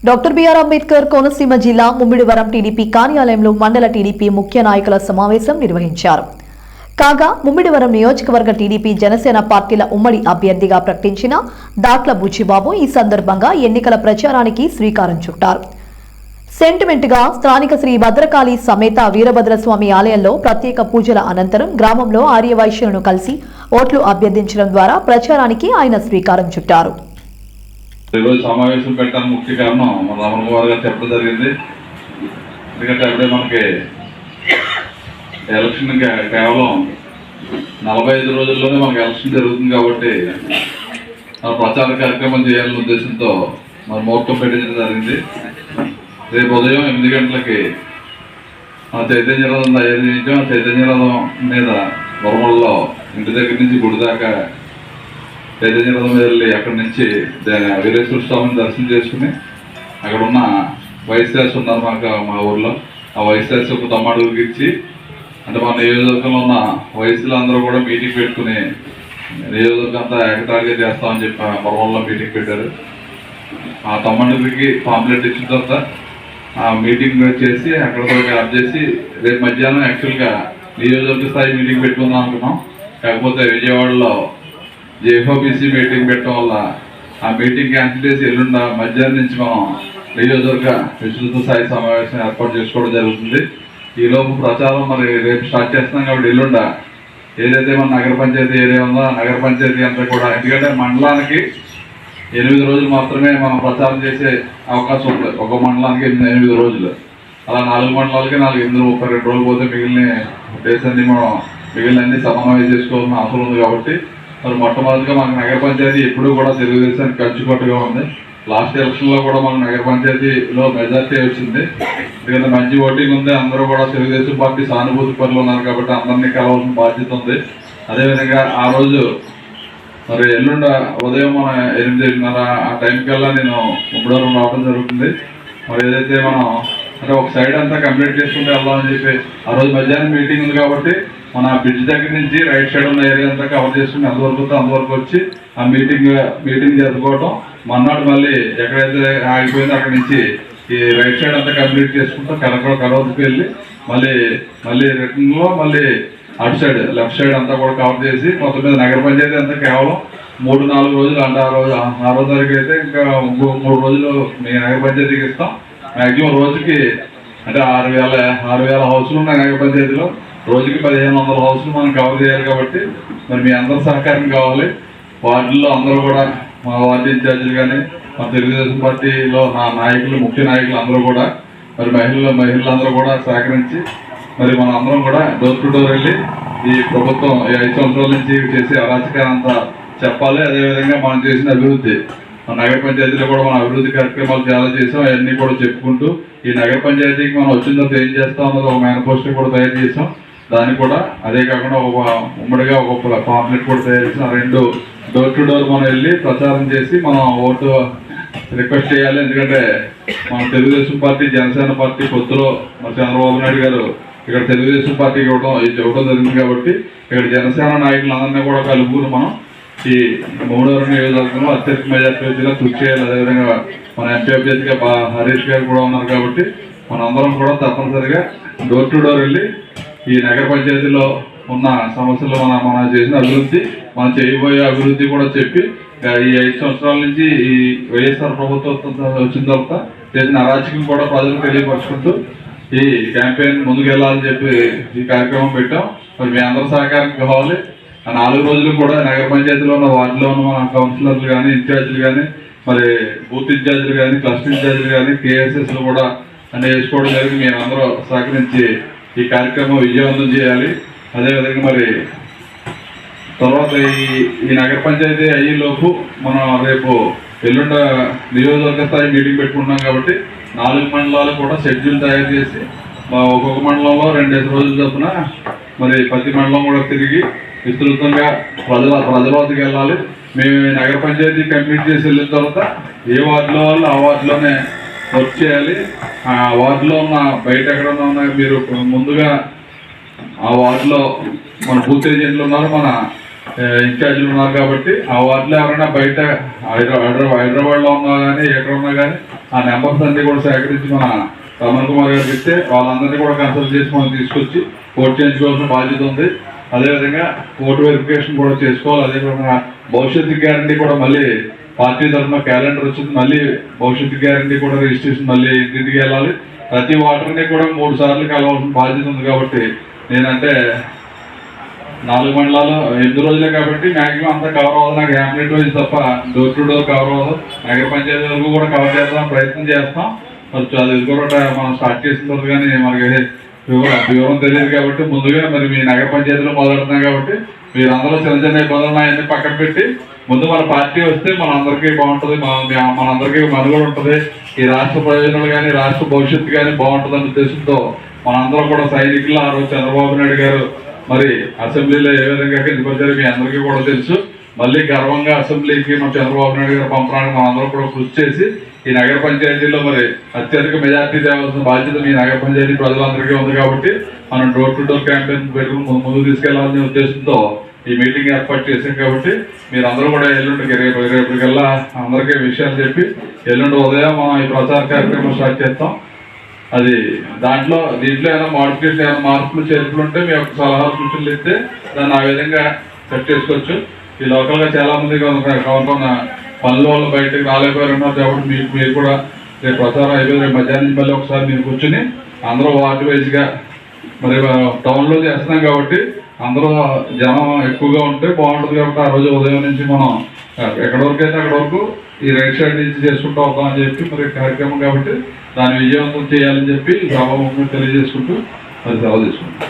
Doctor BR Ambedkar Konaseema జిల్లా Mummidivaram TDP కార్యాలయంలో మండల టీడీపీ ముఖ్య నాయకుల సమావేశం నిర్వహించారు. కాగా ముమ్మిడివరం నియోజకవర్గ టీడీపీ జనసేన పార్టీల ఉమ్మడి అభ్యర్థిగా ప్రకటించిన దాట్ల బుచ్చిబాబు ఈ సందర్భంగా ఎన్నికల ప్రచారానికి శ్రీకారం చుట్టారు. సెంటిమెంట్ గా స్థానిక శ్రీ భద్రకాళి సమేత వీరభద్రస్వామి ఆలయంలో ప్రత్యేక పూజల అనంతరం గ్రామంలో ఆర్యవైశ్యులను కలిసి ఓట్లు అభ్యర్థించడం ద్వారా ప్రచారానికి ఆయన శ్రీకారం చుట్టారు. ఈరోజు సమావేశం పెట్టడానికి ముఖ్య కారణం మన రమణ కుమార్ గారు చెప్పడం జరిగింది. ఎందుకంటే అప్పుడే మనకి ఎలక్షన్ కేవలం 45 రోజుల్లోనే మనకి ఎలక్షన్ జరుగుతుంది కాబట్టి ప్రచార కార్యక్రమం చేయాలనే ఉద్దేశంతో మన ముహూర్తం పెట్టించడం జరిగింది. రేపు ఉదయం 8 గంటలకి చైతన్య రథం తయారు చేయించాం. చైతన్య రథం మీద వరమల్లో ఇంటి దగ్గర నుంచి గుడి దాకా చైతన్య రథం మీద వెళ్ళి అక్కడి నుంచి వీరేశ్వర స్వామిని దర్శనం చేసుకుని అక్కడ ఉన్న వైశ్యాస్ ఉన్నారు మా ఊర్లో. ఆ వైశ్యాస్ ఒక తమ్మాడుగురికి ఇచ్చి, అంటే మన నియోజకవర్గంలో ఉన్న వయసులందరూ కూడా మీటింగ్ పెట్టుకుని నియోజకవర్గం అంతా ఏకతాడిగా చేస్తామని చెప్పి వరమల్లో మీటింగ్ పెట్టారు. ఆ తమ్మాడుగురికి పాంప్లెట్ ఇచ్చిన తర్వాత ఆ మీటింగ్ చేసి అక్కడతో క్యాప్ చేసి రేపు మధ్యాహ్నం యాక్చువల్గా నియోజకవర్గ స్థాయి మీటింగ్ పెట్టుకుందాం అనుకున్నాం. కాకపోతే విజయవాడలో జేహోబీసీ మీటింగ్ పెట్టడం వల్ల ఆ మీటింగ్ క్యాన్సిల్ చేసి ఎల్లుండ మధ్యాహ్నం నుంచి మనం నియోజకవర్గ విస్తృత స్థాయి సమావేశం ఏర్పాటు చేసుకోవడం జరుగుతుంది. ఈలోపు ప్రచారం మరి రేపు స్టార్ట్ చేస్తున్నాం కాబట్టి ఎల్లుండ ఏదైతే మన నగర పంచాయతీ ఏరియా ఉందో ఆ నగర పంచాయతీ అంతా కూడా, ఎందుకంటే మండలానికి 8 రోజులు మాత్రమే మనం ప్రచారం చేసే అవకాశం ఉంటుంది. ఒక మండలానికి 8 రోజులు, అలా 4 మండలాలకి 32 రోజులు పోతే మిగిలిన డేస్ అన్ని మనం మిగిలినన్ని సమన్వయం చేసుకోవాల్సిన అవసరం ఉంది. కాబట్టి మరి మొట్టమొదటిగా మనకు నగర పంచాయతీ ఎప్పుడూ కూడా తెలుగుదేశానికి కంచుకట్టుగా ఉంది. లాస్ట్ ఎలక్షన్లో కూడా మనకు నగర పంచాయతీలో మెజార్టీ వచ్చింది. ఎందుకంటే మంచి ఓటింగ్ ఉంది. అందరూ కూడా తెలుగుదేశం పార్టీ సానుభూతి పనులు ఉన్నారు కాబట్టి అందరినీ కలవాల్సిన బాధ్యత ఉంది. అదేవిధంగా ఆ రోజు మరి ఎల్లుండ ఉదయం మన 8:30 ఆ టైం కల్లా నేను ముమ్మడివరం రావడం జరుగుతుంది. మరి ఏదైతే మనం అంటే ఒక సైడ్ అంతా కంప్లీట్ చేసుకుంటే వెళ్దామని చెప్పి ఆ రోజు మధ్యాహ్నం మీటింగ్ ఉంది కాబట్టి మన బ్రిడ్జ్ దగ్గర నుంచి రైట్ సైడ్ ఉన్న ఏరియా అంతా కవర్ చేసుకుని అంతవరకు వచ్చి ఆ మీటింగ్ జరుపుకోవటం. మన్నాడు మళ్ళీ ఎక్కడైతే ఆగిపోయిందో అక్కడి నుంచి ఈ రైట్ సైడ్ అంతా కంప్లీట్ చేసుకుంటాం. కలవరికి వెళ్ళి మళ్ళీ రిటర్న్లో మళ్ళీ అటు సైడ్ లెఫ్ట్ సైడ్ అంతా కూడా కవర్ చేసి మొత్తం మీద నగర పంచాయతీ అంతా కేవలం 3-4 రోజులు, అంటే ఆ రోజు తారీఖు అయితే ఇంకా 3 రోజులు మీ నగర పంచాయతీకి ఇస్తాం. మ్యాక్సిమం రోజుకి అంటే 6,000 హౌస్లు ఉన్నాయి నగర పంచాయతీలో. రోజుకి 1,500 హౌస్లు మనం కవర్ చేయాలి కాబట్టి మరి మీ అందరి సహకారం కావాలి. వార్డుల్లో అందరూ కూడా మా వార్డు ఇన్ఛార్జీలు కానీ మా తెలుగుదేశం పార్టీలో నా నాయకులు, ముఖ్య నాయకులు అందరూ కూడా మరి మహిళలందరూ కూడా సహకరించి మరి మన అందరం కూడా డోర్ టు డోర్ వెళ్ళి ఈ ప్రభుత్వం 5 సంవత్సరాల నుంచి చేసే అరాచకాన్ని అంతా చెప్పాలి. అదేవిధంగా మనం చేసిన అభివృద్ధి, మన నగర పంచాయతీలో కూడా మన అభివృద్ధి కార్యక్రమాలు చాలా చేసాం. అవన్నీ కూడా చెప్పుకుంటూ ఈ నగర పంచాయతీకి మనం వచ్చిన తర్వాత ఏం చేస్తాం అన్నది ఒక మేనిఫెస్టో కూడా తయారు చేసాం. దాన్ని కూడా అదే కాకుండా ఒక ఉమ్మడిగా ఒక పాంప్లెట్ కూడా తయారు చేసాం. 2 డోర్ టు డోర్ మనం వెళ్ళి ప్రచారం చేసి మనం ఓటు రిక్వెస్ట్ చేయాలి. ఎందుకంటే మన తెలుగుదేశం పార్టీ జనసేన పార్టీ పొత్తులో మన చంద్రబాబు నాయుడు గారు ఇక్కడ తెలుగుదేశం పార్టీకి ఇవ్వడం జరిగింది కాబట్టి ఇక్కడ జనసేన నాయకులందరినీ కూడా కలుపుకుని మనం ఈ ముమ్మడివరం నియోజకవర్గంలో అత్యధిక మెజార్టీగా కృషి చేయాలి. అదేవిధంగా మన ఎంపీ అభ్యర్థిగా హరీష్ గారు కూడా ఉన్నారు కాబట్టి మనందరం కూడా తప్పనిసరిగా డోర్ టు డోర్ వెళ్ళి ఈ నగర పంచాయతీలో ఉన్న సమస్యలు మనం చేసిన అభివృద్ధి, మనం చేయబోయే అభివృద్ధి కూడా చెప్పి ఈ 5 సంవత్సరాల నుంచి ఈ వైఎస్ఆర్ ప్రభుత్వం వచ్చిన తర్వాత చేసిన అరాచకం కూడా ప్రజలకు తెలియపరుచుకుంటూ ఈ క్యాంపెయిన్ ముందుకు వెళ్ళాలని చెప్పి ఈ కార్యక్రమం పెట్టాం. మరి మీ అందరి సహకారం కావాలి. ఆ 4 రోజులు కూడా నగర పంచాయతీలో ఉన్న వార్డులో ఉన్న మన కౌన్సిలర్లు కానీ, ఇన్ఛార్జీలు కానీ, మరి బూత్ ఇన్ఛార్జీలు కానీ, క్లస్టర్ ఇన్ఛార్జీలు కానీ, కేఎస్ఎస్లు కూడా అన్నీ వేసుకోవడం జరిగింది. మీరు అందరూ సహకరించి ఈ కార్యక్రమం విజయవంతం చేయాలి. అదేవిధంగా మరి తర్వాత ఈ నగర పంచాయతీ అయ్యేలోపు మనం రేపు ఎల్లుండ నియోజకవర్గ స్థాయి మీటింగ్ పెట్టుకుంటున్నాం కాబట్టి 4 మండలాలు కూడా షెడ్యూల్ తయారు చేసి ఒక్కొక్క మండలంలో 2 రోజుల చొప్పున మరి ప్రతి మండలం కూడా తిరిగి విస్తృతంగా ప్రజల వద్దకు వెళ్ళాలి. మేము నగర పంచాయతీ కంప్లీట్ చేసి వెళ్ళిన తర్వాత ఏ వార్డులో వాళ్ళు ఆ వార్డులోనే వర్క్ చేయాలి. ఆ వార్డులో ఉన్న బయట ఎక్కడన్నా ఉన్నాయి మీరు ముందుగా ఆ వార్డులో మన బూత్ ఏజెంట్లు ఉన్నారు, మన ఇన్ఛార్జీలు ఉన్నారు కాబట్టి ఆ వార్డులో ఎవరైనా బయట హైదరాబాద్లో ఉన్నా కానీ ఎక్కడ ఉన్నా కానీ ఆ నెంబర్స్ అన్ని కూడా సేకరించి మన రమణ్ కుమార్ గారికి ఇస్తే వాళ్ళందరినీ కూడా కన్సల్ట్ చేసి మనం తీసుకొచ్చి ఓటు చేయించుకోవాల్సిన బాధ్యత ఉంది. అదేవిధంగా ఓటు వెరిఫికేషన్ కూడా చేసుకోవాలి. అదేవిధంగా భవిష్యత్తు గ్యారంటీ కూడా మళ్ళీ పార్టీ తరఫున క్యాలెండర్ వచ్చింది. మళ్ళీ భవిష్యత్తు గ్యారంటీ కూడా రిజిస్ట్రేషన్ మళ్ళీ ఇంటింటికి వెళ్ళాలి. ప్రతి ఓటర్ని కూడా 3 సార్లు కలవాల్సిన బాధ్యత ఉంది. కాబట్టి నేనంటే 4 మండలాలు 8 రోజులే కాబట్టి మ్యాక్సిమం అంతా కవర్ అవ్వదు. నాకు హ్యామ్లెట్ వైజ్ తప్ప డోర్ టు డోర్ కవర్ అవ్వదు. నగర పంచాయతీ వరకు కూడా కవర్ చేద్దాం ప్రయత్నం చేస్తాం. మరి అది కూడా మనం స్టార్ట్ చేసిన తర్వాత కానీ మనకి వివరం తెలియదు కాబట్టి ముందుగా మరి మీ నగర పంచాయతీలో మొదలెడుతున్నాం కాబట్టి మీరు అందరూ చిన్న చిన్న ఇబ్బందులు అన్ని పక్కన పెట్టి ముందు మన పార్టీ వస్తే మనందరికీ బాగుంటుంది, మనందరికీ మనుగడ ఉంటుంది. ఈ రాష్ట్ర ప్రయోజనాలు కానీ రాష్ట్ర భవిష్యత్తు కానీ బాగుంటుందనే ఉద్దేశంతో మనందరం కూడా సైనికులు ఆ రోజు చంద్రబాబు నాయుడు గారు మరి అసెంబ్లీలో ఏ విధంగా కిందకొచ్చారో మీ అందరికీ కూడా తెలుసు. మళ్ళీ గర్వంగా అసెంబ్లీకి మన చంద్రబాబు నాయుడు గారు పంపడానికి మనందరం కూడా కృషి చేసి ఈ నగర పంచాయతీలో మరి అత్యధిక మెజార్టీ తేవాల్సిన బాధ్యత మీ నగర పంచాయతీ ప్రజలందరికీ ఉంది. కాబట్టి మనం డోర్ టు డోర్ క్యాంపెయిన్ పెట్టుకుని ముందుకు తీసుకెళ్లాలనే ఉద్దేశంతో ఈ మీటింగ్ ఏర్పాటు చేశాం. కాబట్టి మీరు అందరూ కూడా ఎల్లుండికి రేపటికల్లా అందరికీ విషయాలు చెప్పి ఎల్లుండి ఉదయం మనం ఈ ప్రచార కార్యక్రమం స్టార్ట్ చేస్తాం. అది దీంట్లో ఏమైనా మోడిఫికేషన్ ఏమైనా మార్పులు చేర్పులు ఉంటే మీ యొక్క సలహాలు సూచనలు ఇస్తే దాన్ని ఆ విధంగా సెట్ చేసుకోవచ్చు. ఈ లోకల్గా చాలా మంది కొంత పనుల వల్ల బయటకు రాలేకపోయారు ఉన్నారు కాబట్టి మీరు కూడా రేపు ప్రచారం అయిపోయి రేపు మధ్యాహ్నం మళ్ళీ ఒకసారి మీరు కూర్చుని అందరూ వార్డు వైజ్గా మరి టౌన్లో చేస్తున్నాం కాబట్టి అందరూ జనం ఎక్కువగా ఉంటే బాగుంటుంది. కాబట్టి ఆ రోజు ఉదయం నుంచి మనం ఎక్కడి వరకు అయితే అక్కడి వరకు ఈ రైట్ సైడ్ నుంచి చేసుకుంటూ వద్దామని చెప్పి మరి కార్యక్రమం కాబట్టి దాన్ని విజయవంతం చేయాలని చెప్పి సభాముఖంగా తెలియజేసుకుంటూ మరి సెలవు తీసుకుంటాం.